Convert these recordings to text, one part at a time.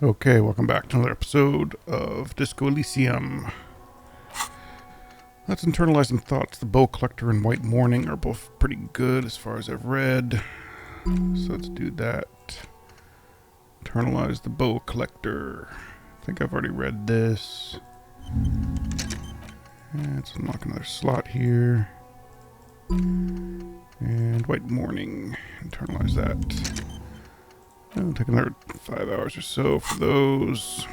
Okay, welcome back to another episode of Disco Elysium. Let's internalize some thoughts. The Bow Collector and White Morning are both pretty good as far as I've read. So let's do that. Internalize the Bow Collector. I think I've already read this. And let's unlock another slot here. And White Morning. Internalize that. It'll take another 5 hours or so for those.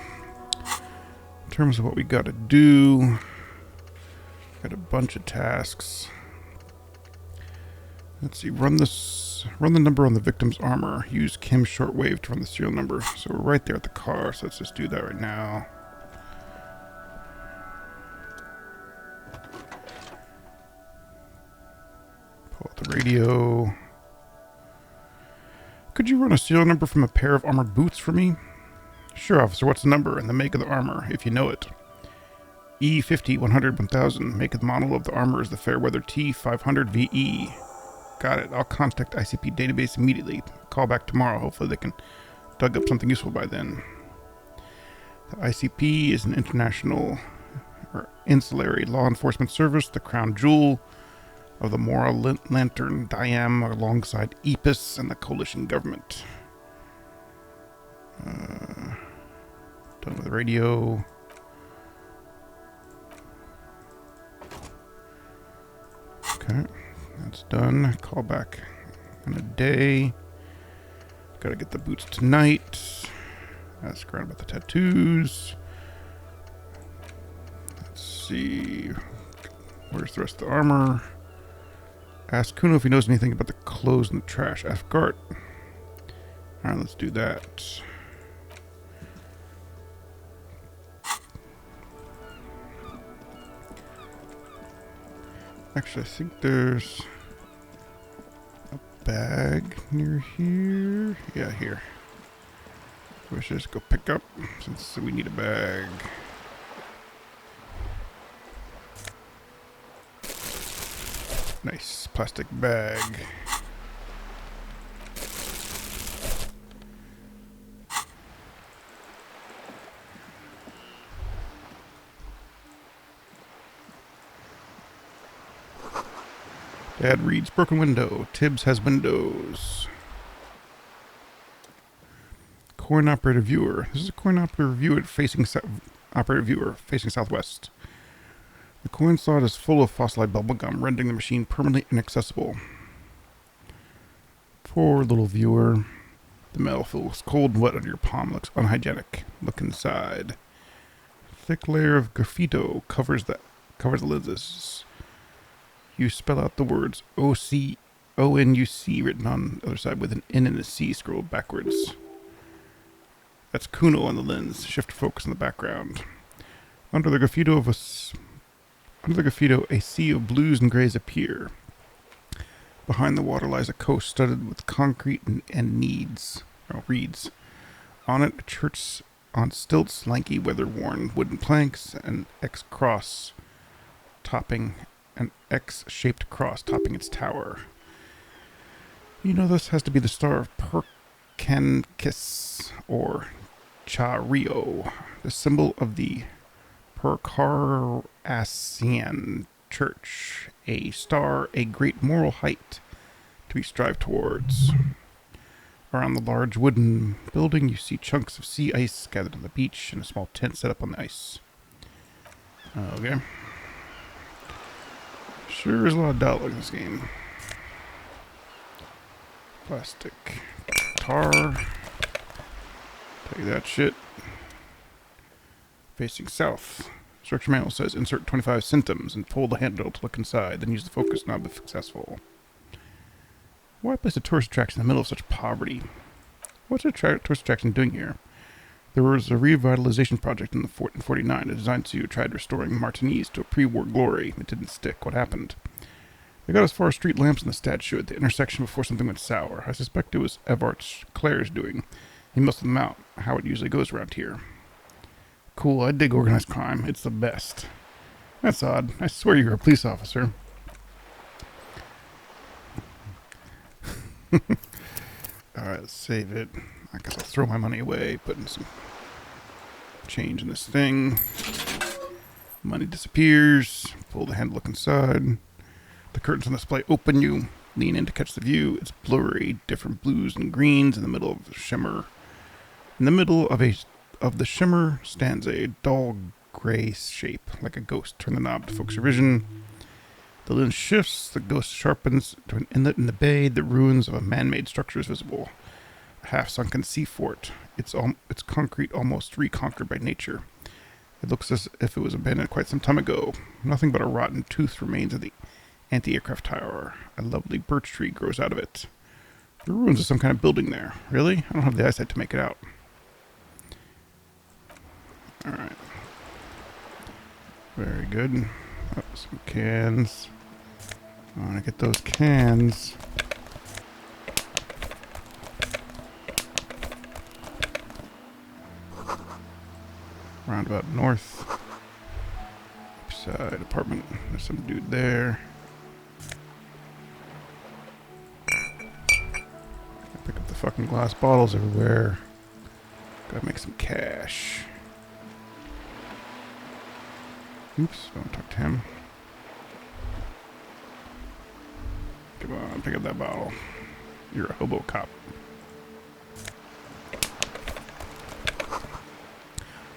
In terms of what we gotta do, got a bunch of tasks. Let's see, run the number on the victim's armor. Use Kim's shortwave to run the serial number. So we're right there at the car, so let's just do that right now. Pull out the radio. Could you run a serial number from a pair of armored boots for me? Sure, officer. What's the number and the make of the armor, if you know it? E50 100 1000. Make of the model of the armor is the Fairweather T500 VE. Got it. I'll contact ICP database immediately. Call back tomorrow. Hopefully they can dug up something useful by then. The ICP is an international or insulary law enforcement service, the crown jewel of the Moral Lantern Diam alongside EPIS and the coalition government. Done with the radio. Okay, that's done. Call back in a day. Gotta get the boots tonight. Ask around about the tattoos. Let's see. Where's the rest of the armor? Ask Kuno if he knows anything about the clothes in the trash. Ask Gart. Alright, let's do that. Actually, I think there's a bag near here. Yeah, here. We should just go pick up since we need a bag. Nice plastic bag. Dad reads broken window. Tibbs has windows. Coin operator viewer. This is a coin operator viewer facing southwest. The coin slot is full of fossilized bubblegum, rendering the machine permanently inaccessible. Poor little viewer. The metal feels cold and wet under your palm. Looks unhygienic. Look inside. Thick layer of graffito covers the lenses. You spell out the words O-C-O-N-U-C written on the other side with an N and a C scrolled backwards. That's Kuno on the lens. Shift focus on the background. Under the graffito, a sea of blues and grays appear. Behind the water lies a coast studded with concrete and reeds. On it, a church on stilts, lanky, weather-worn wooden planks, an X-shaped cross topping its tower. You know this has to be the star of Perkankis, or Chario, the symbol of the Perkarasian Church, a star, a great moral height to be strived towards. Around the large wooden building, you see chunks of sea ice gathered on the beach and a small tent set up on the ice. Okay. Sure is a lot of dialogue in this game. Plastic tar. Take that shit. Facing south. Structure manual says insert 25 symptoms and pull the handle to look inside, then use the focus knob if successful. Why place a tourist attraction in the middle of such poverty? What's a tourist attraction doing here? There was a revitalization project in 49. A design studio tried restoring Martinez to a pre-war glory. It didn't stick. What happened? They got as far as street lamps in the statue at the intersection before something went sour. I suspect it was Evart Claire's doing. He muscled them out, how it usually goes around here. Cool, I dig organized crime. It's the best. That's odd. I swear you're a police officer. Alright, let's save it. I guess I'll throw my money away, put in some change in this thing. Money disappears. Pull the handle, look inside. The curtains on the display open. You lean in to catch the view. It's blurry, different blues and greens in the middle of the shimmer. In the middle of the shimmer stands a dull gray shape, like a ghost. Turn the knob to focus your vision. The lens shifts. The ghost sharpens to an inlet in the bay. The ruins of a man-made structure is visible. A half-sunken sea fort. Its concrete almost reconquered by nature. It looks as if it was abandoned quite some time ago. Nothing but a rotten tooth remains of the anti-aircraft tower. A lovely birch tree grows out of it. The ruins of some kind of building there. Really? I don't have the eyesight to make it out. Alright. Very good. Oh, some cans. I want to get those cans. Roundabout north. Side apartment. There's some dude there. Pick up the fucking glass bottles everywhere. Gotta make some cash. Oops, don't talk to him. Come on, pick up that bottle. You're a hobo cop.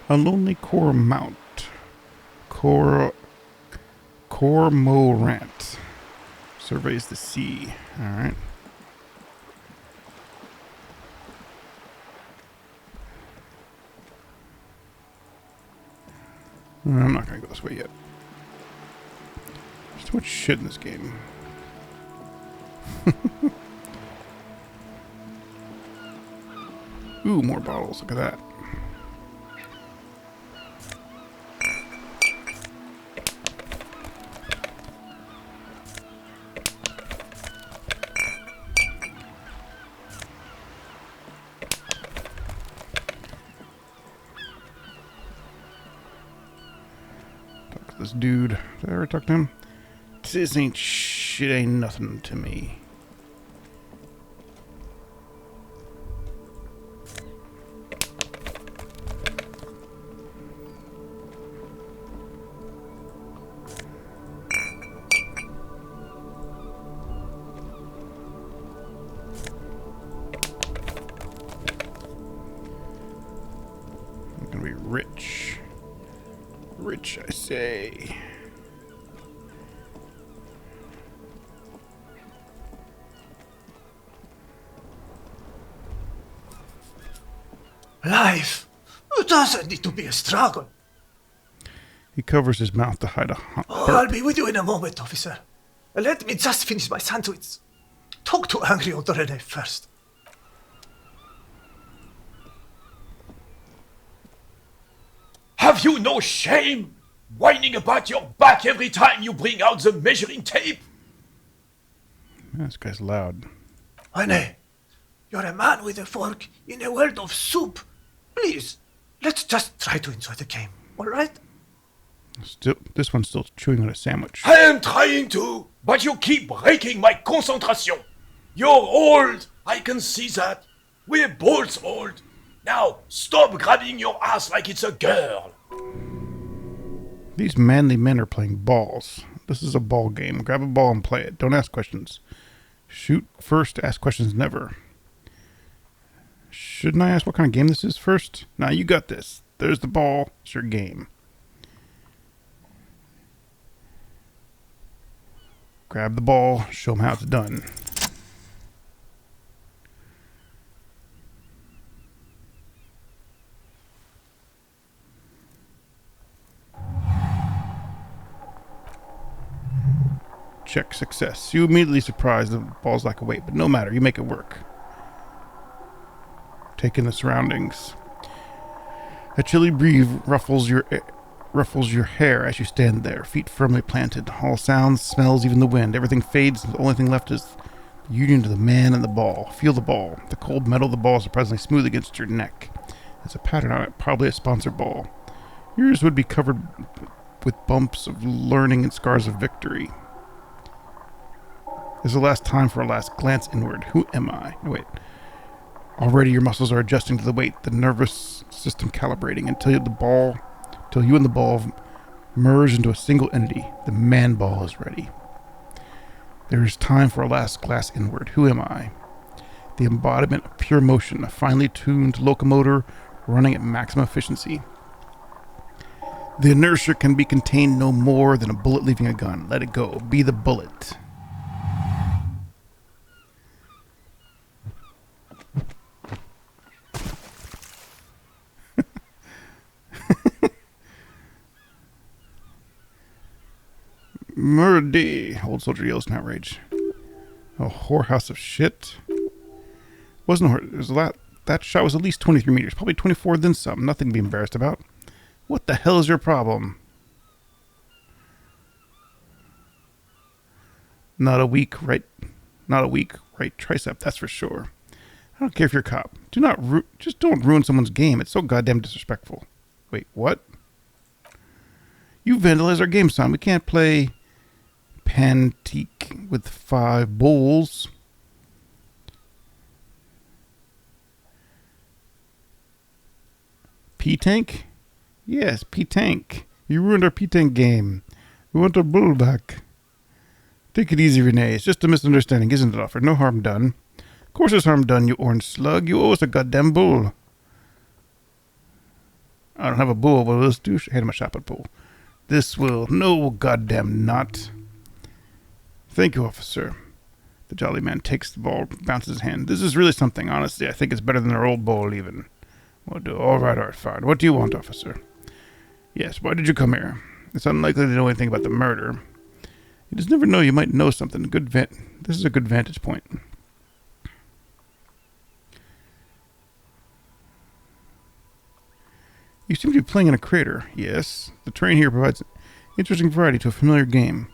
A lonely cormorant. Cormorant. Surveys the sea. Alright. I'm not going to go this way yet. There's too much shit in this game. Ooh, more bottles. Look at that. This dude. Did I ever talk to him? This ain't shit, ain't nothing to me. I'm gonna be rich. Rich, I say. Life doesn't need to be a struggle. He covers his mouth to hide a I'll be with you in a moment, officer. Let me just finish my sandwich. Talk to angry old Rene first. Have you no shame? Whining about your back every time you bring out the measuring tape? This guy's loud. Rene, you're a man with a fork in a world of soup. Please, let's just try to enjoy the game, alright? Still, this one's still chewing on a sandwich. I am trying to, but you keep breaking my concentration. You're old, I can see that. We're both old. Now, stop grabbing your ass like it's a girl. These manly men are playing balls. This is a ball game. Grab a ball and play it. Don't ask questions. Shoot first, ask questions never. Shouldn't I ask what kind of game this is first? Nah, you got this. There's the ball. It's your game. Grab the ball. Show them how it's done. Check success. You immediately surprise the ball's lack of weight, but no matter, you make it work. Take in the surroundings. A chilly breeze ruffles your hair as you stand there, feet firmly planted. All sounds, smells, even the wind. Everything fades, and the only thing left is the union of the man and the ball. Feel the ball. The cold metal of the ball is surprisingly smooth against your neck. There's a pattern on it, probably a sponsored ball. Yours would be covered with bumps of learning and scars of victory. This is the last time for a last glance inward. Who am I? No, wait. Already your muscles are adjusting to the weight, the nervous system calibrating until you and the ball merge into a single entity. The man ball is ready. There is time for a last glass inward. Who am I? The embodiment of pure motion, a finely tuned locomotor running at maximum efficiency. The inertia can be contained no more than a bullet leaving a gun. Let it go. Be the bullet. Murdy! Old soldier yells in outrage. A whorehouse of shit. Wasn't a whore. It was a lot. That shot was at least 23 meters. Probably 24 then some. Nothing to be embarrassed about. What the hell is your problem? Not a weak right tricep, that's for sure. I don't care if you're a cop. Just don't ruin someone's game. It's so goddamn disrespectful. Wait, what? You vandalize our game, son. We can't play Pantique with 5 bowls. P-Tank? Yes, P-Tank. You ruined our P-Tank game. We want our bull back. Take it easy, Renee. It's just a misunderstanding, isn't it, Offer? No harm done. Of course there's harm done, you orange slug. You owe us a goddamn bull. I don't have a bull, but let's hand him a shot at bull. This will... No goddamn not. Thank you, officer. The jolly man takes the ball, bounces his hand. This is really something, honestly. I think it's better than our old bowl, even. We'll do. All right, fine. What do you want, officer? Yes, why did you come here? It's unlikely to know anything about the murder. You just never know. You might know something. This is a good vantage point. You seem to be playing in a crater. Yes. The terrain here provides interesting variety to a familiar game.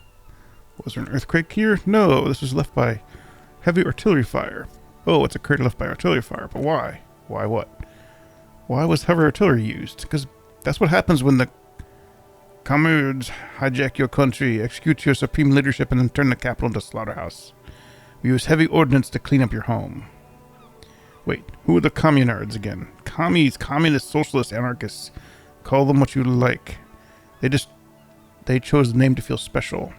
Was there an earthquake here? No, this was left by heavy artillery fire. Oh, it's a crater left by artillery fire. But why? Why what? Why was heavy artillery used? Because that's what happens when the comrades hijack your country, execute your supreme leadership, and then turn the capital into a slaughterhouse. We use heavy ordnance to clean up your home. Wait, who are the communards again? Commies, communist, socialist, anarchists. Call them what you like. They chose the name to feel special.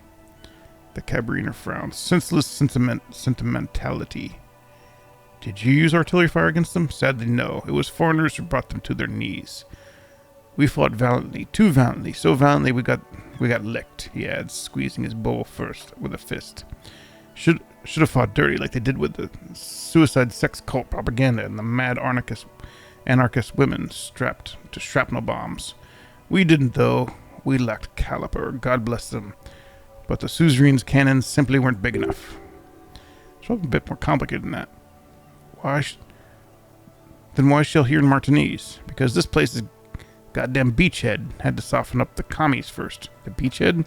The Cabriner frowns. Senseless sentimentality. Did you use artillery fire against them? Sadly, no. It was foreigners who brought them to their knees. We fought valiantly, too valiantly, so valiantly we got licked, he adds, squeezing his bowl first with a fist. Should have fought dirty like they did with the suicide sex cult propaganda and the mad anarchist women strapped to shrapnel bombs. We didn't, though. We lacked caliber, God bless them. But the suzerain's cannons simply weren't big enough. It's a bit more complicated than that. Then why shell here in Martinez? Because this place is goddamn beachhead. Had to soften up the commies first. The beachhead?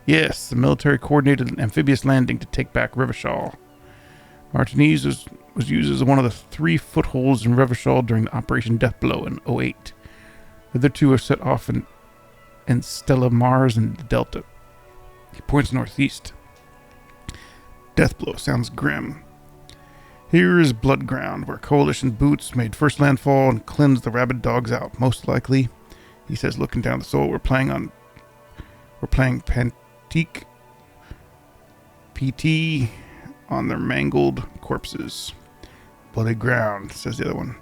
Yes, the military coordinated an amphibious landing to take back Revachol. Martinez was used as one of the 3 footholds in Revachol during Operation Deathblow in 08. The other 2 are set off in Stella Mars and the Delta. He points northeast. Deathblow sounds grim. Here is Blood Ground, where coalition boots made first landfall and cleansed the rabid dogs out. Most likely, he says, looking down the soul, we're playing Pantique PT on their mangled corpses. Bloody ground, says the other one.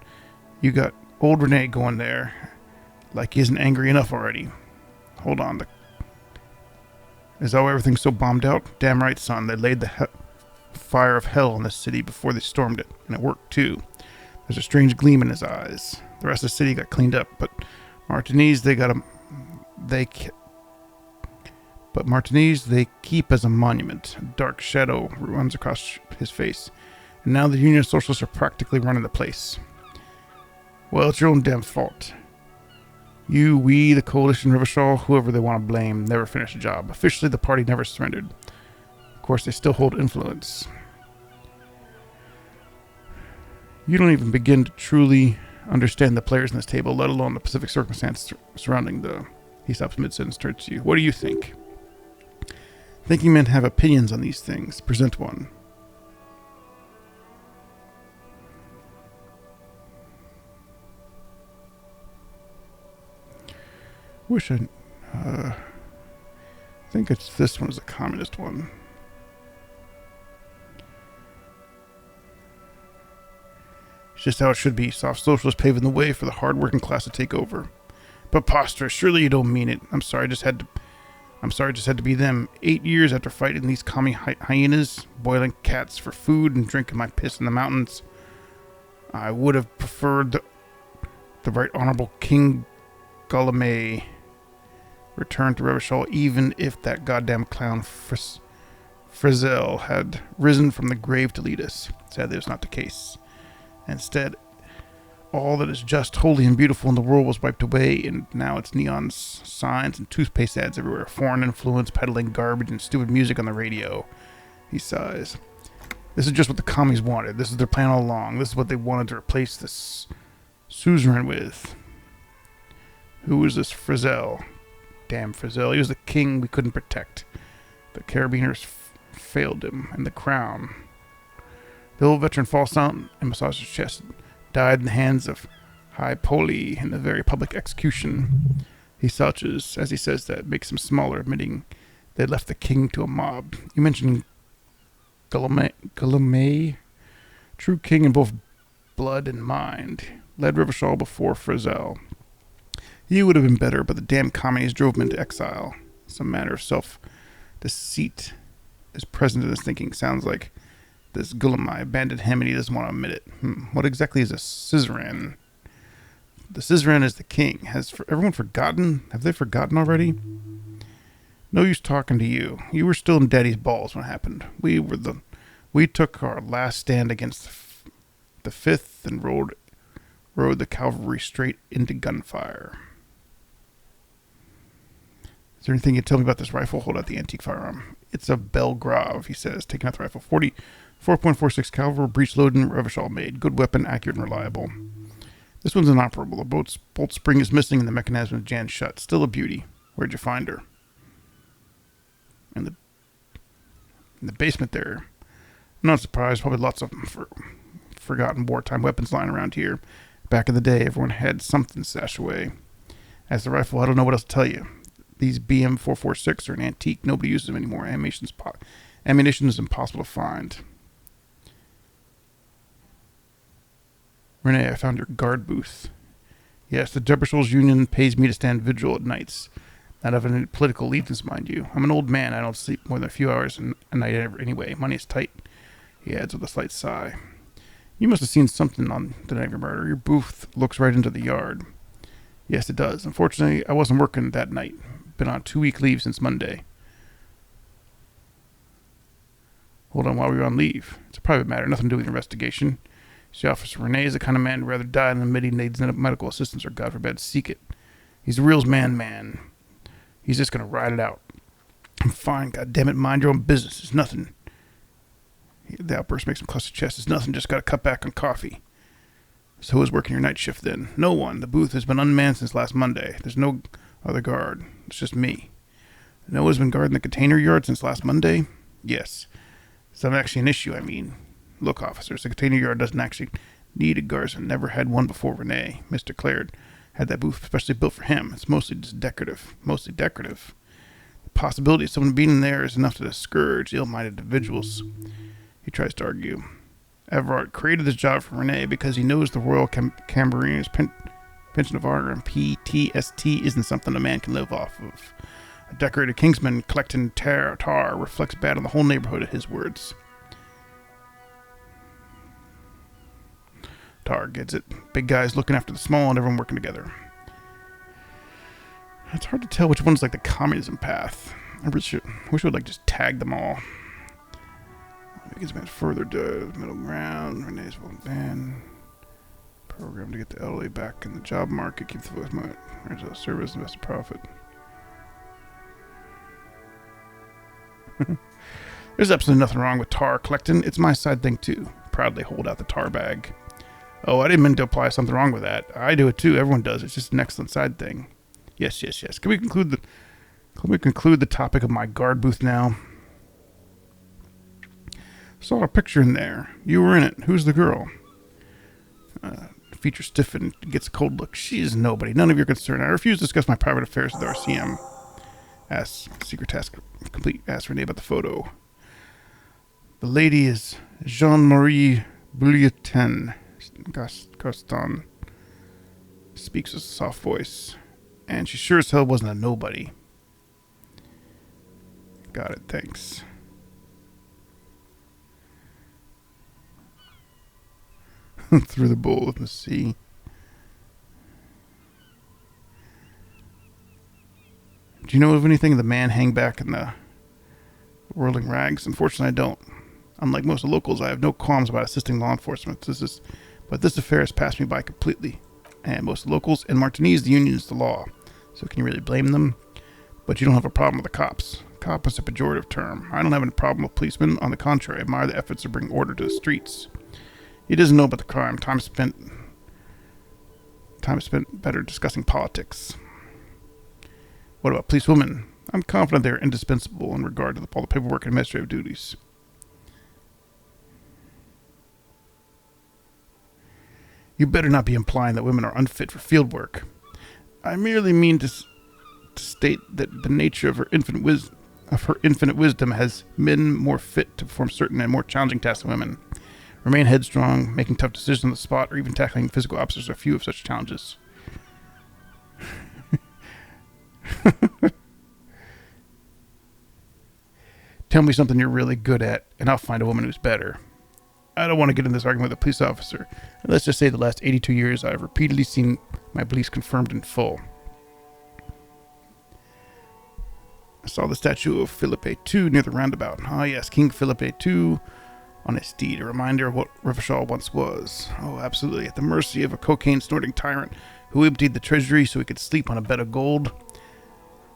You got old Renee going there, like he isn't angry enough already. Hold on. Is that why everything's so bombed out? Damn right, son. They laid the fire of hell on this city before they stormed it, and it worked too. There's a strange gleam in his eyes. The rest of the city got cleaned up, but Martinez, they keep as a monument. A dark shadow runs across his face, and now the Union Socialists are practically running the place. Well, it's your own damn fault. You, we, the coalition, Revachol, whoever they want to blame, never finished the job. Officially, the party never surrendered. Of course, they still hold influence. You don't even begin to truly understand the players in this table, let alone the specific circumstance surrounding the... He stops mid-sentence, turns to you. What do you think? Thinking men have opinions on these things. Present one. Wish I... I think it's this one is the communist one. It's just how it should be. Soft socialists paving the way for the hard-working class to take over. Preposterous. Surely you don't mean it. I'm sorry. It just had to be them. 8 years after fighting these commie hyenas, boiling cats for food, and drinking my piss in the mountains, I would have preferred the Right Honorable King Gullaume return to Revachol, even if that goddamn clown Frizzell had risen from the grave to lead us. Sadly, it was not the case. Instead, all that is just, holy, and beautiful in the world was wiped away, and now it's neon signs and toothpaste ads everywhere. Foreign influence, peddling garbage, and stupid music on the radio. He sighs. This is just what the commies wanted. This is their plan all along. This is what they wanted to replace this suzerain with. Who was this Frizzell? Damn Frizzell. He was the king we couldn't protect. The carabiners failed him, and the crown. The old veteran falls down and massages his chest. Died in the hands of High Poli in the very public execution. He slouches as he says that, makes him smaller, admitting they left the king to a mob. You mentioned Guillaume, true king in both blood and mind, led Revachol before Frizzell. He would have been better, but the damn commies drove him into exile. Some matter of self-deceit is present in his thinking. Sounds like this Guillaume abandoned him and he doesn't want to admit it. What exactly is a suzerain? The suzerain is the king. Has everyone forgotten? Have they forgotten already? No use talking to you. You were still in daddy's balls when it happened. We took our last stand against the fifth and rode the cavalry straight into gunfire. Is there anything you can tell me about this rifle? Hold out the antique firearm. It's a Belgrave, he says, taking out the rifle. 4.46 caliber, breech loading, Revachol made. Good weapon, accurate and reliable. This one's inoperable. The bolt spring is missing and the mechanism is jammed shut. Still a beauty. Where'd you find her? In the basement there. I'm not surprised. Probably lots of forgotten wartime weapons lying around here. Back in the day, everyone had something stashed away. As the rifle, I don't know what else to tell you. These BM 446 are an antique. Nobody uses them anymore. Ammunition is impossible to find. Renee, I found your guard booth. Yes, the Deberschels Union pays me to stand vigil at nights. Not of any political allegiance, mind you. I'm an old man. I don't sleep more than a few hours a night anyway. Money is tight, he adds with a slight sigh. You must have seen something on the night of your murder. Your booth looks right into the yard. Yes, it does. Unfortunately, I wasn't working that night. Been on 2-week leave since Monday. Hold on, while we were on leave. It's a private matter, nothing to do with the investigation. See, Officer Renee is the kind of man who'd rather die than admit he needs medical assistance or, God forbid, seek it. He's a real man. He's just going to ride it out. I'm fine, goddammit, mind your own business. It's nothing. The outburst makes him clutch his chest. It's nothing, just got to cut back on coffee. So who's working your night shift then? No one. The booth has been unmanned since last Monday. There's no other guard. It's just me. No one's been guarding the container yard since last Monday? Yes. It's not actually an issue, I mean. Look, officers, the container yard doesn't actually need a garrison. Never had one before Renee. Mr. Claird had that booth especially built for him. It's mostly just decorative. The possibility of someone being in there is enough to discourage ill-minded individuals. He tries to argue. Everard created this job for Renee because he knows the Royal Cambariner's pension of honor and PTST isn't something a man can live off of. A decorated Kingsman collecting tar reflects bad on the whole neighborhood, in his words. Tar gets it. Big guys looking after the small and everyone working together. It's hard to tell which one's like the communism path. I wish I would like just tag them all. It gets much further to the middle ground. Renee's well band. Program to get the elderly back in the job market. Keep the voice market. There's a service, invest in profit. There's absolutely nothing wrong with tar collecting. It's my side thing too. Proudly hold out the tar bag. Oh, I didn't mean to imply something wrong with that. I do it too. Everyone does. It's just an excellent side thing. Yes. Can we conclude the topic of my guard booth now? Saw a picture in there. You were in it. Who's the girl? features stiffen and gets a cold look. She is nobody. None of your concern. I refuse to discuss my private affairs with the RCM. Secret task complete. Ask Renee about the photo. The lady is Jean-Marie Bulletin. Gaston speaks with a soft voice. And she sure as hell wasn't a nobody. Got it, thanks. Through the bowl of the sea. Do you know of anything of the man hang back in the whirling rags? Unfortunately, I don't. Unlike most of the locals, I have no qualms about assisting law enforcement. But this affair has passed me by completely. And most of the locals in Martinique, the union is the law. So can you really blame them? But you don't have a problem with the cops. Cop is a pejorative term. I don't have any problem with policemen. On the contrary, I admire the efforts to bring order to the streets. He doesn't know about the crime. Time spent better discussing politics. What about policewomen? I'm confident they are indispensable in regard to all the paperwork and administrative duties. You better not be implying that women are unfit for field work. I merely mean to state that the nature of her infinite wisdom has men more fit to perform certain and more challenging tasks than women. Remain headstrong, making tough decisions on the spot, or even tackling physical obstacles are few of such challenges. Tell me something you're really good at, and I'll find a woman who's better. I don't want to get in this argument with a police officer. Let's just say the last 82 years I have repeatedly seen my beliefs confirmed in full. I saw the statue of Philippe II near the roundabout. Ah yes, King Philippe II on his steed, a reminder of what Revachol once was. Oh, absolutely, at the mercy of a cocaine-snorting tyrant who emptied the treasury so he could sleep on a bed of gold.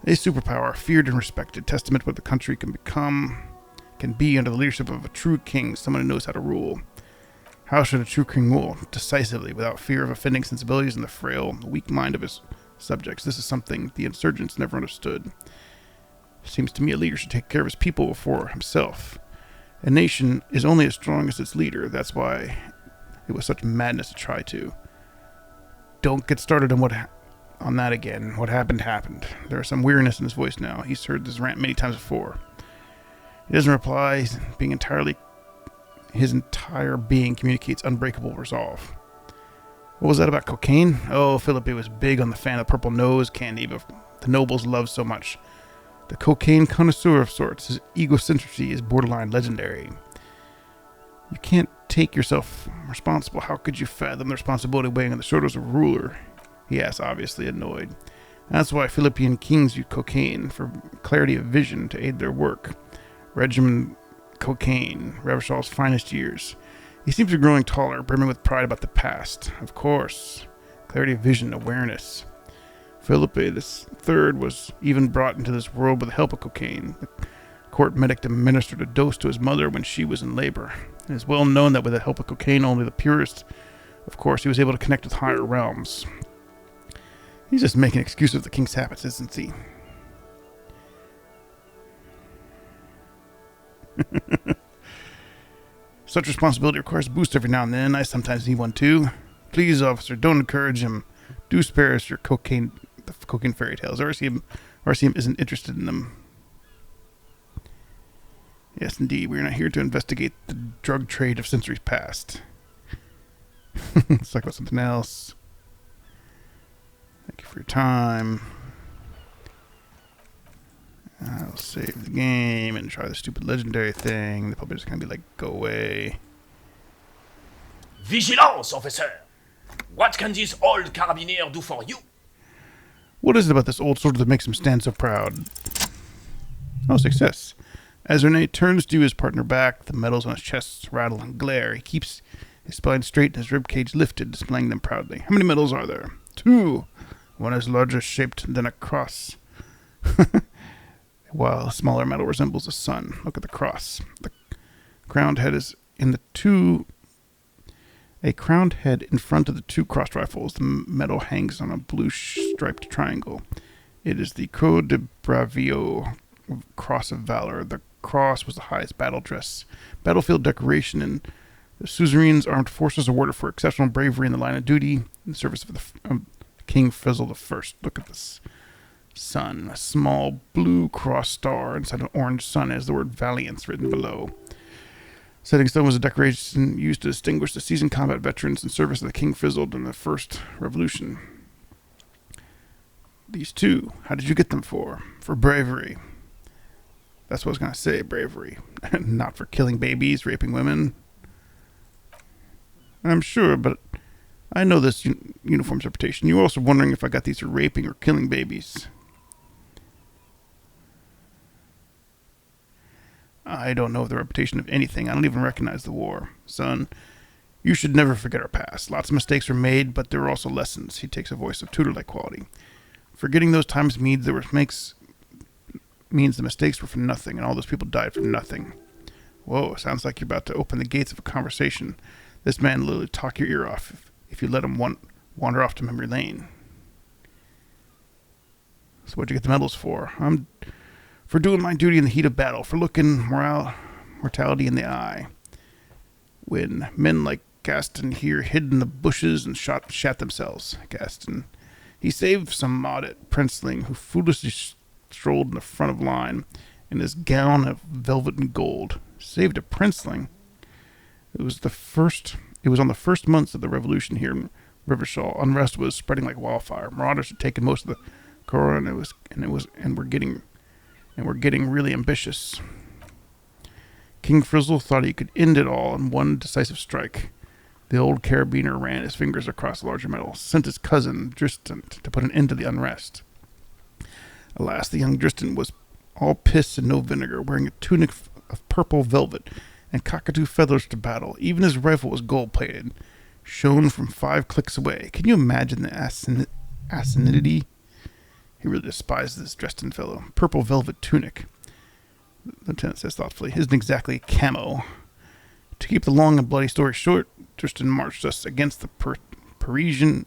A superpower, feared and respected, testament to what the country can be under the leadership of a true king, someone who knows how to rule. How should a true king rule? Decisively, without fear of offending sensibilities and the frail, weak mind of his subjects. This is something the insurgents never understood. Seems to me a leader should take care of his people before himself. A nation is only as strong as its leader. That's why it was such madness to try to. Don't get started on that again. What happened. There is some weariness in his voice now. He's heard this rant many times before. He doesn't reply, his entire being communicates unbreakable resolve. What was that about cocaine? Oh, Philippe was big on the fan of purple nose candy, but the nobles loved so much. The cocaine connoisseur of sorts, his egocentricity is borderline legendary. You can't take yourself responsible. How could you fathom the responsibility weighing on the shoulders of a ruler? He asked, obviously annoyed. That's why Philippian kings use cocaine, for clarity of vision to aid their work. Regimen cocaine, Revachol's finest years. He seems to be growing taller, brimming with pride about the past. Of course. Clarity of vision, awareness. Philippe III was even brought into this world with the help of cocaine. The court medic administered a dose to his mother when she was in labor. It is well known that with the help of cocaine, only the purest, of course, he was able to connect with higher realms. He's just making excuses of the king's habits, isn't he? Such responsibility requires a boost every now and then. I sometimes need one too. Please, officer, don't encourage him. Do spare us the cocaine fairy tales. RCM isn't interested in them. Yes, indeed. We are not here to investigate the drug trade of centuries past. Let's talk about something else. Thank you for your time. I'll save the game and try the stupid legendary thing. They're probably just going to be like, go away. Vigilance, officer! What can this old carabinier do for you? What is it about this old soldier that makes him stand so proud? Oh, success. As Rene turns to his partner back, the metals on his chest rattle and glare. He keeps his spine straight and his ribcage lifted, displaying them proudly. How many metals are there? 2. One is larger shaped than a cross. While a smaller metal resembles a sun. Look at the cross. The crowned head is in the two... A crowned head in front of the 2 crossed rifles. The metal hangs on a blue striped triangle. It is the Croix de Bravio, Cross of Valor. The cross was the highest battlefield decoration in The suzerain's armed forces awarded for exceptional bravery in the line of duty in service of the King Frizzle I. Look at this sun. A small blue cross star inside an orange sun has the word Valiance written below. Setting stone was a decoration used to distinguish the seasoned combat veterans in service of the King Frizzled in the First Revolution. These two, how did you get them for? For bravery. That's what I was going to say, bravery. Not for killing babies, raping women. I'm sure, but I know this uniform's reputation. You were also wondering if I got these for raping or killing babies. I don't know the reputation of anything. I don't even recognize the war. Son, you should never forget our past. Lots of mistakes were made, but there were also lessons. He takes a voice of tutor-like quality. Forgetting those times means the mistakes were for nothing, and all those people died for nothing. Whoa, sounds like you're about to open the gates of a conversation. This man literally talk your ear off if you let him wander off to memory lane. So what'd you get the medals for? For doing my duty in the heat of battle, for looking mortality in the eye. When men like Gaston here hid in the bushes and shat themselves. Gaston. He saved some modest princeling who foolishly strolled in the front of line in his gown of velvet and gold. Saved a princeling. It was on the first months of the revolution here in Rivershaw. Unrest was spreading like wildfire. Marauders had taken most of the Cora, and we're getting really ambitious. King Frizzle thought he could end it all in one decisive strike. The old carabiner ran his fingers across the larger metal, sent his cousin Dristant to put an end to the unrest. Alas, the young Dristant was all piss and no vinegar, wearing a tunic of purple velvet and cockatoo feathers to battle. Even his rifle was gold-plated, shone from 5 clicks away. Can you imagine the asininity? He really despised this Dresden fellow. Purple velvet tunic. The lieutenant says thoughtfully. Isn't exactly camo. To keep the long and bloody story short, Dresden marched us against the Partisans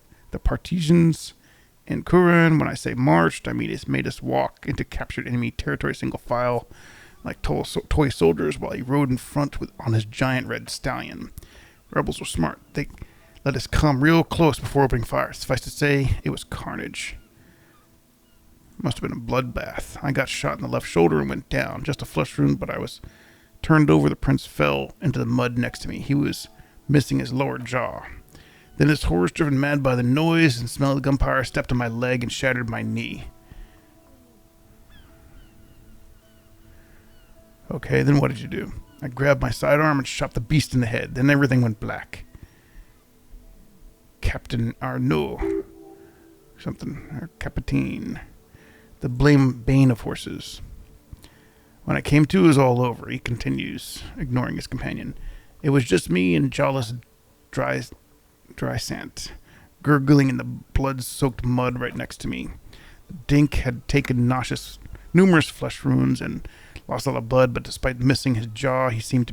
in Kuran. When I say marched, I mean it's made us walk into captured enemy territory single file, like toy soldiers, while he rode in front on his giant red stallion. Rebels were smart. They let us come real close before opening fire. Suffice to say, it was carnage. Must have been a bloodbath. I got shot in the left shoulder and went down. Just a flesh wound, but I was turned over. The prince fell into the mud next to me. He was missing his lower jaw. Then his horse, driven mad by the noise and smell of the gunpowder, stepped on my leg and shattered my knee. Okay, then what did you do? I grabbed my sidearm and shot the beast in the head. Then everything went black. Captain Arnaud. Or Capitaine. The bane of horses. When I came to, it was all over. He continues, ignoring his companion. It was just me and jawless Drysant, gurgling in the blood-soaked mud right next to me. The dink had taken numerous flesh wounds and lost a lot of blood, but despite missing his jaw, he seemed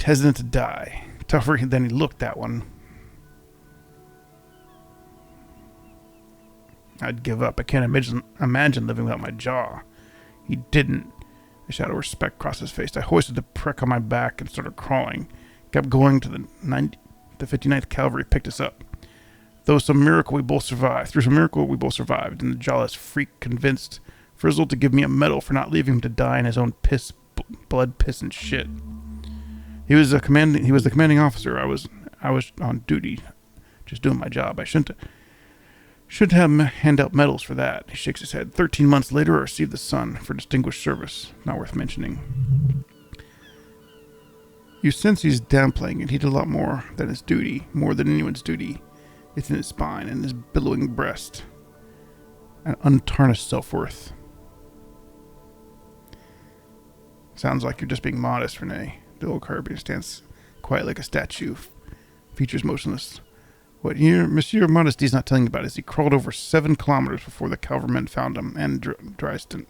hesitant to die. Tougher than he looked, that one. I'd give up. I can't imagine living without my jaw. He didn't. A shadow of respect crossed his face. I hoisted the prick on my back and started crawling. Kept going to the 59th Cavalry picked us up. Through some miracle, we both survived. And the jawless freak convinced Frizzle to give me a medal for not leaving him to die in his own blood, piss, and shit. He was the commanding officer. I was on duty, just doing my job. I shouldn't have him hand out medals for that. He shakes his head. 13 months later, I received the Sun for distinguished service. Not worth mentioning. You sense he's downplaying it. He did a lot more than his duty. More than anyone's duty. It's in his spine and his billowing breast. An untarnished self-worth. Sounds like you're just being modest, Renee. The old carabiner stands quiet like a statue. Features motionless. What Monsieur Modesty's not telling you about is he crawled over 7 kilometers before the cavalrymen found him, and Dryston.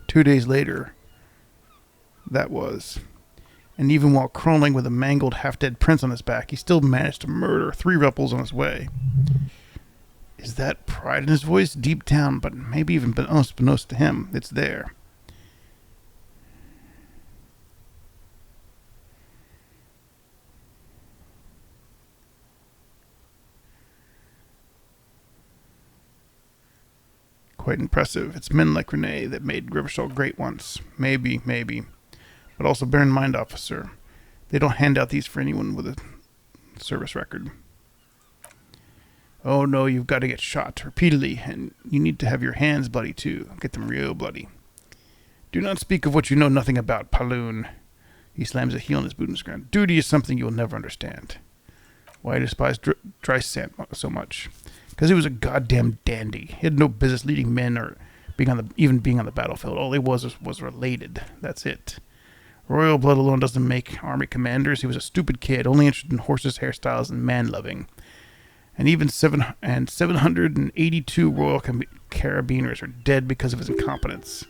2 days later, that was. And even while crawling with a mangled, half-dead prince on his back, he still managed to murder 3 rebels on his way. Is that pride in his voice? Deep down, but maybe even unbeknownst to him, it's there. Quite impressive. It's men like Renee that made Rivershaw great once. Maybe. But also bear in mind, officer, they don't hand out these for anyone with a service record. Oh no, you've got to get shot repeatedly, and you need to have your hands bloody too. Get them real bloody. Do not speak of what you know nothing about, Paloon. He slams a heel on his boot on the ground. Duty is something you will never understand. Why I despise Dry Sand so much? Because he was a goddamn dandy. He had no business leading men or even being on the battlefield. All he was related. That's it. Royal blood alone doesn't make army commanders. He was a stupid kid, only interested in horses, hairstyles, and man-loving. And even 782 Royal Carabiners are dead because of his incompetence.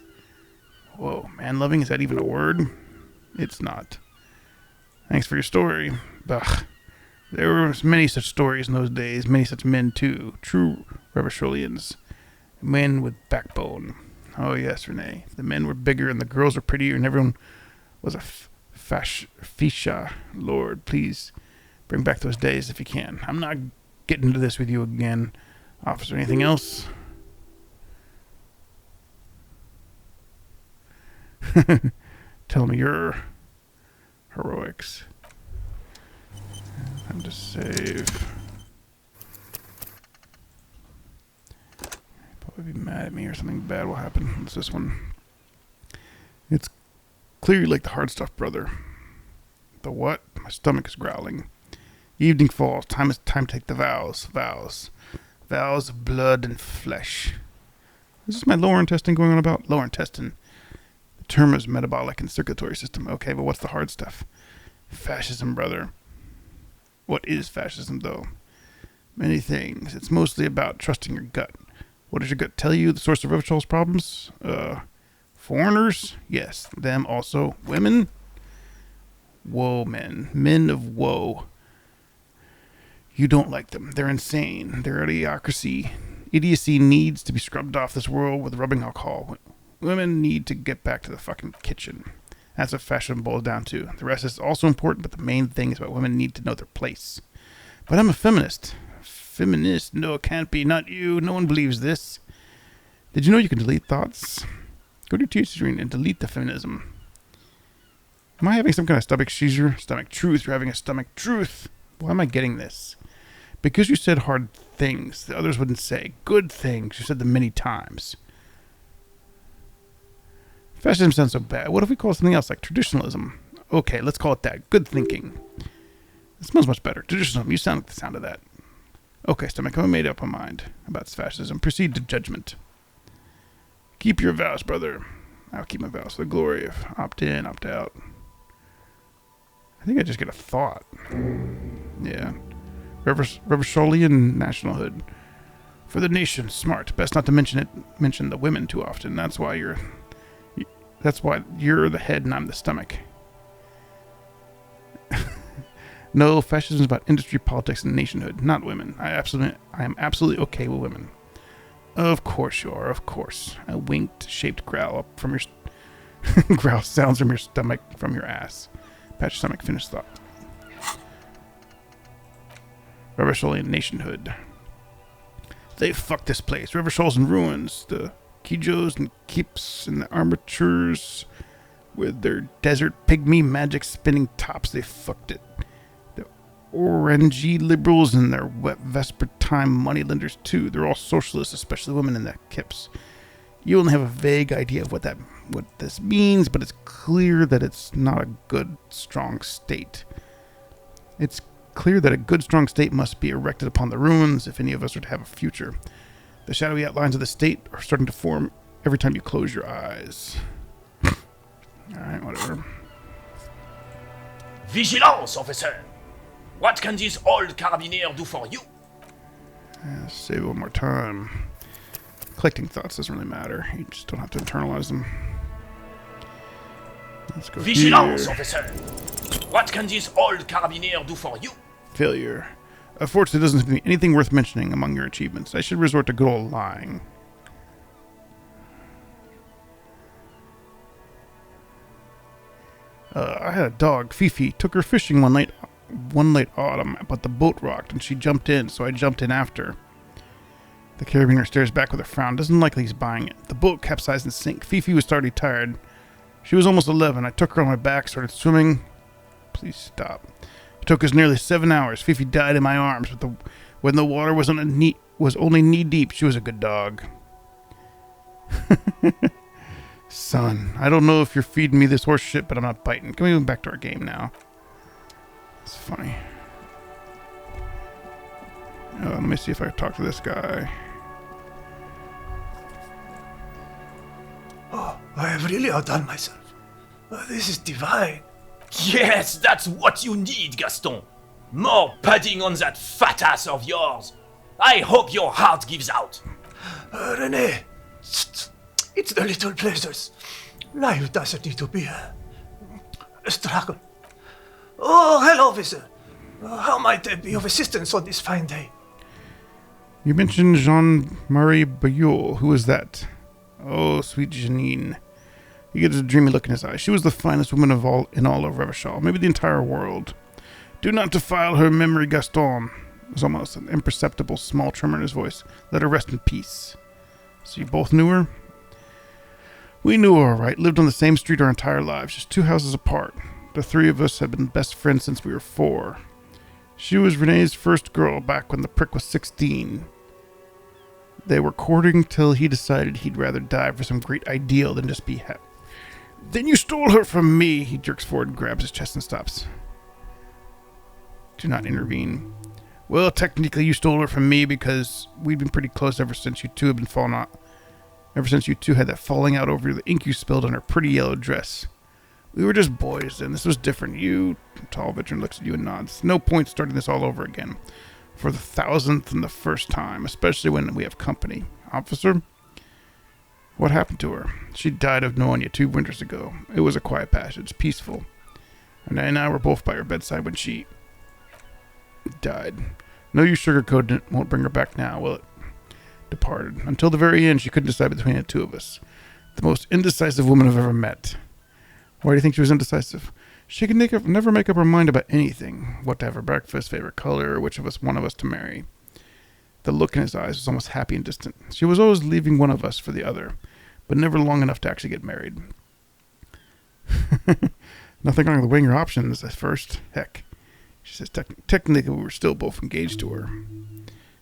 Whoa, man-loving? Is that even a word? It's not. Thanks for your story. Bah. There were many such stories in those days, many such men too. True Reversholians. Men with backbone. Oh yes, Renee. The men were bigger and the girls were prettier and everyone was a fascia. Lord, please bring back those days if you can. I'm not getting into this with you again. Officer, anything else? Tell me your heroics. Time to save. Probably be mad at me or something bad will happen. It's this one. It's clearly like the hard stuff, brother. The what? My stomach is growling. Evening falls. Time to take the vows. Vows of blood and flesh. Is this my lower intestine going on about? Lower intestine. The term is metabolic and circulatory system. Okay, but what's the hard stuff? Fascism, brother. What is fascism, though? Many things. It's mostly about trusting your gut. What does your gut tell you? The source of Riverdale's problems? Foreigners? Yes. Them also. Women? Woe men. Men of woe. You don't like them. They're insane. Their idiocracy. Idiocy needs to be scrubbed off this world with rubbing alcohol. Women need to get back to the fucking kitchen. That's what fascism boils down to. The rest is also important, but the main thing is about women need to know their place. But I'm a feminist. Feminist? No, it can't be. Not you. No one believes this. Did you know you can delete thoughts? Go to your teacher screen and delete the feminism. Am I having some kind of stomach seizure? Stomach truth. You're having a stomach truth. Why am I getting this? Because you said hard things the others wouldn't say. Good things. You said them many times. Fascism sounds so bad. What if we call it something else, like traditionalism? Okay, let's call it that. Good thinking. It smells much better. Traditionalism. You sound like the sound of that. Okay, stomach. I made up my mind about fascism. Proceed to judgment. Keep your vows, brother. I'll keep my vows for the glory of opt in, opt out. I think I just get a thought. Yeah. Reversholian nationalhood. For the nation, smart. Best not to mention the women too often. That's why you're the head and I'm the stomach. No, fascism is about industry, politics, and nationhood, not women. I am absolutely okay with women. Of course you are, of course. A winked, shaped growl up from your growl sounds from your stomach, from your ass. Pat your stomach, finish thought. Reversholian nationhood. They fucked this place. Rivershol's in ruins. The Kijos and Keeps and the armatures with their desert pygmy magic spinning tops, they fucked it. The orangey liberals and their wet vespertime moneylenders too. They're all socialists, especially women in the Kips. You only have a vague idea of what this means, but it's clear that it's not a good, strong state. It's clear that a good, strong state must be erected upon the ruins if any of us are to have a future. The shadowy outlines of the state are starting to form every time you close your eyes. Alright, whatever. Vigilance, officer! What can this old carabiner do for you? Save it one more time. Collecting thoughts doesn't really matter. You just don't have to internalize them. Let's go Vigilance, here. officer! What can this old carabiner do for you? Failure. Unfortunately, there doesn't seem to be anything worth mentioning among your achievements. I should resort to good old lying. I had a dog, Fifi. Took her fishing one late autumn, but the boat rocked and she jumped in, so I jumped in after. The carabiner stares back with a frown. Doesn't like he's buying it. The boat capsized and sank. Fifi was starting tired. She was almost 11. I took her on my back, started swimming. Please stop. It took us nearly 7 hours. Fifi died in my arms. But when the water was only knee deep, she was a good dog. Son, I don't know if you're feeding me this horse shit, but I'm not biting. Can we go back to our game now? It's funny. Let me see if I can talk to this guy. Oh, I have really outdone myself. This is divine. Yes, that's what you need, Gaston. More padding on that fat ass of yours. I hope your heart gives out. Renee, it's the little pleasures. Life doesn't need to be a struggle. Oh, hello, officer. How might I be of assistance on this fine day? You mentioned Jean-Marie Bayou. Who is that? Oh, sweet Janine. He gets a dreamy look in his eyes. She was the finest woman in all of Revachol, maybe the entire world. Do not defile her memory, Gaston. There's almost an imperceptible small tremor in his voice. Let her rest in peace. So you both knew her? We knew her, all right. Lived on the same street our entire lives, just 2 houses apart. The 3 of us had been best friends since we were 4. She was Renee's first girl back when the prick was 16. They were courting till he decided he'd rather die for some great ideal than just be happy. Then you stole her from me. He jerks forward, grabs his chest and stops. Do not intervene. Well, technically you stole her from me because we'd been pretty close ever since you two had been falling out. Ever since you two had that falling out over the ink you spilled on her pretty yellow dress. We were just boys then. This was different. You, tall veteran, looks at you and nods. No point starting this all over again. For the 1000th and the first time, especially when we have company. Officer? What happened to her? She died of pneumonia 2 winters ago. It was a quiet passage, peaceful. And I and I were both by her bedside when she died. No use sugarcoating it. Won't bring her back now, will it? Departed. Until the very end, she couldn't decide between the 2 of us. The most indecisive woman I've ever met. Why do you think she was indecisive? She could never make up her mind about anything. What to have for breakfast, favorite color, which of us, one of us to marry. The look in his eyes was almost happy and distant. She was always leaving one of us for the other, but never long enough to actually get married. Nothing wrong with weighing your options at first. Heck. She says, technically we were still both engaged to her.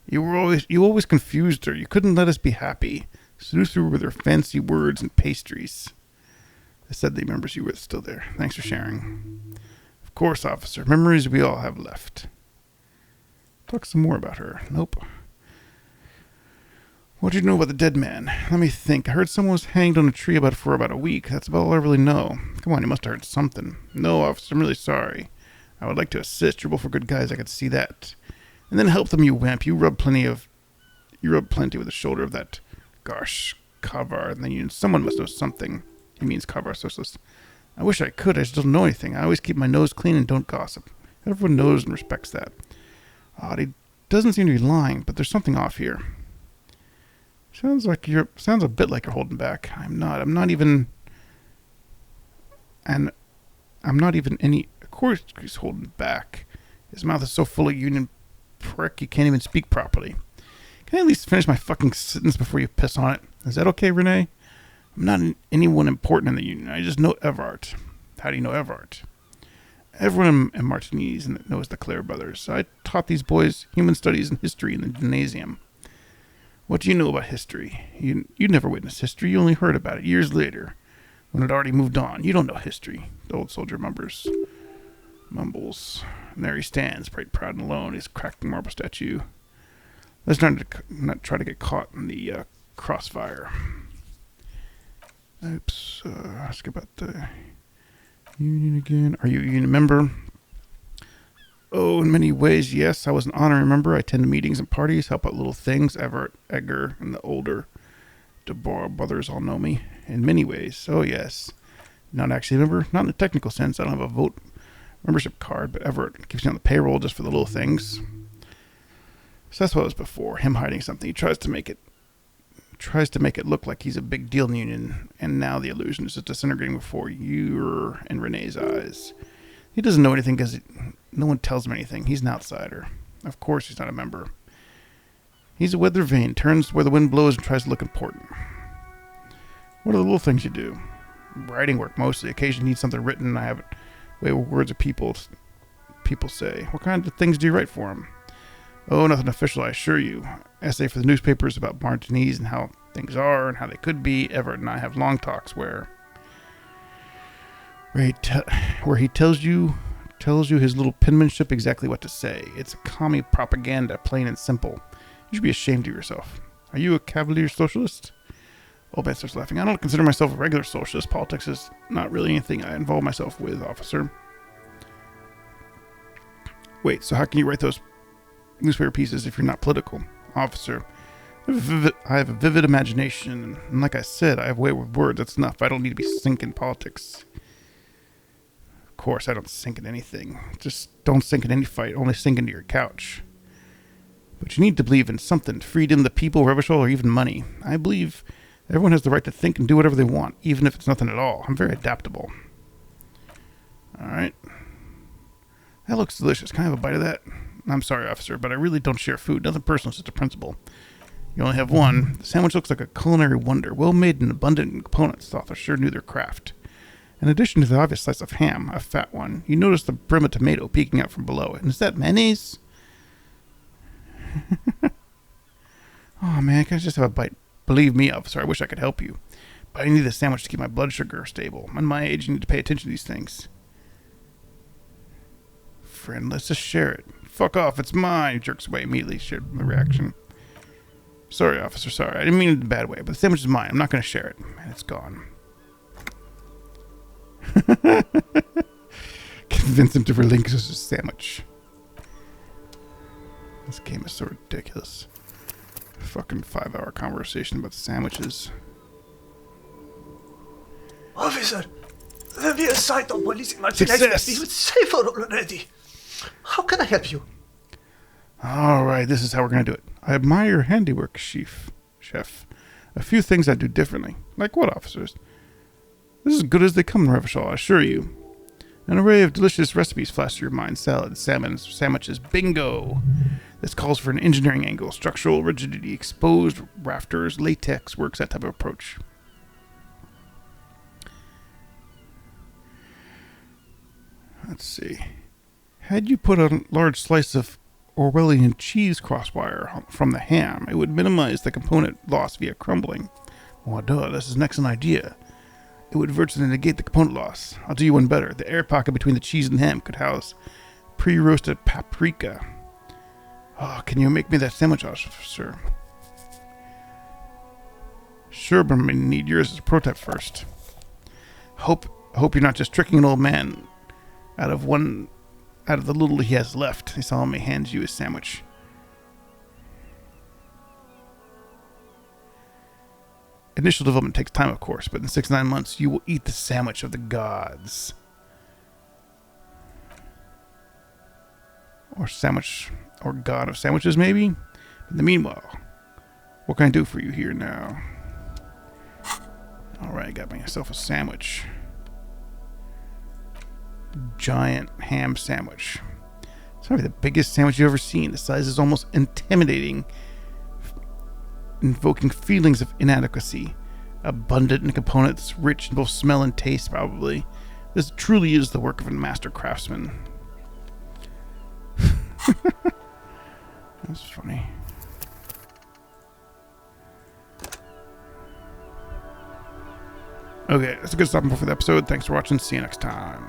You always confused her. You couldn't let us be happy. Seduced her with her fancy words and pastries. I said the members you were still there. Thanks for sharing. Of course, officer. Memories we all have left. Talk some more about her. Nope. What did you know about the dead man? Let me think. I heard someone was hanged on a tree for about a week. That's about all I really know. Come on, you must have heard something. No, officer, I'm really sorry. I would like to assist. You're both good guys. I could see that. And then help them, you wimp. You rubbed plenty with the shoulder of that, gosh, Kavar. And then someone must know something. He means Kavar Socialist. I wish I could. I just don't know anything. I always keep my nose clean and don't gossip. Everyone knows and respects that. Odd, he doesn't seem to be lying, but there's something off here. Sounds a bit like you're holding back. I'm not even any. Of course he's holding back. His mouth is so full of union prick you can't even speak properly. Can I at least finish my fucking sentence before you piss on it? Is that okay, Renee? I'm not anyone important in the union. I just know Everard. How do you know Everard? Everyone in Martinez knows the Clare brothers. I taught these boys human studies and history in the gymnasium. What do you know about history? You never witnessed history. You only heard about it years later, when it already moved on. You don't know history. The old soldier mumbles. And there he stands, right proud and alone, his cracked marble statue. Let's not try to get caught in the crossfire. Oops. Ask about the union again. Are you a union member? Oh, in many ways, yes. I was an honorary member. I attend meetings and parties, help out little things. Everett, Edgar, and the older DeBoer brothers all know me. In many ways. Oh, yes. Not actually a member. Not in the technical sense. I don't have a vote membership card, but Everett keeps me on the payroll just for the little things. So that's what it was before. Him hiding something. He tries to make it look like he's a big deal in the union, and now the illusion is just disintegrating before your and Renee's eyes. He doesn't know anything because no one tells him anything. He's an outsider. Of course he's not a member. He's a weather vane, turns where the wind blows and tries to look important. What are the little things you do? Writing work mostly. Occasionally need something written and I have it way with words of people say. What kind of things do you write for him? Oh, nothing official, I assure you. Essay for the newspapers about Martinez and how things are and how they could be. Everett and I have long talks where he tells you his little penmanship exactly what to say. It's a commie propaganda, plain and simple. You should be ashamed of yourself. Are you a cavalier socialist? Old man starts laughing. I don't consider myself a regular socialist. Politics is not really anything I involve myself with, officer. Wait, so how can you write those newspaper pieces if you're not political? Officer, I have a vivid imagination, and like I said, I have a way with words. That's enough. I don't need to be sink in politics. Of course, I don't sink in anything. Just don't sink in any fight. Only sink into your couch. But you need to believe in something. Freedom, the people, Revachol, or even money. I believe everyone has the right to think and do whatever they want, even if it's nothing at all. I'm very adaptable. Alright. That looks delicious. Can I have a bite of that? I'm sorry, officer, but I really don't share food. Nothing personal, it's just a principle. You only have one. The sandwich looks like a culinary wonder. Well made and abundant in components. The author sure knew their craft. In addition to the obvious slice of ham, a fat one, you notice the brim of tomato peeking out from below it. And is that mayonnaise? Oh man, can I just have a bite? Believe me, officer, I wish I could help you. But I need a sandwich to keep my blood sugar stable. At my age, you need to pay attention to these things. Friend, let's just share it. Fuck off, it's mine. He jerks away immediately, shared my reaction. Sorry, officer, sorry. I didn't mean it in a bad way, but the sandwich is mine. I'm not going to share it. And it's gone. Convince him to relinquish his sandwich. This game is so ridiculous. Fucking 5-hour conversation about sandwiches. Officer, there be a sight of police in Martinez. Success! He was safer already. How can I help you? Alright, this is how we're going to do it. I admire your handiwork, chef. A few things I'd do differently. Like what, officers? This is as good as they come in Revachol, I assure you. An array of delicious recipes flash through your mind. Salads, salmons, sandwiches, bingo! This calls for an engineering angle, structural rigidity, exposed rafters, latex works, that type of approach. Let's see. Had you put a large slice of Orwellian cheese crosswire from the ham, it would minimize the component loss via crumbling. Well, duh, this is an excellent idea. It would virtually negate the component loss. I'll do you one better. The air pocket between the cheese and ham could house pre-roasted paprika. Oh, can you make me that sandwich, officer? Sure, but I'm going to need yours as a prototype first. Hope you're not just tricking an old man out of the little he has left. He solemnly hands you his sandwich. Initial development takes time, of course, but in 6 to 9 months, you will eat the sandwich of the gods. Or god of sandwiches, maybe? But in the meanwhile, what can I do for you here now? Alright, got myself a sandwich. Giant ham sandwich. It's probably the biggest sandwich you've ever seen. The size is almost intimidating, invoking feelings of inadequacy. Abundant in components, rich in both smell and taste, probably. This truly is the work of a master craftsman. That's funny. Okay, that's a good stopping point for the episode. Thanks for watching. See you next time.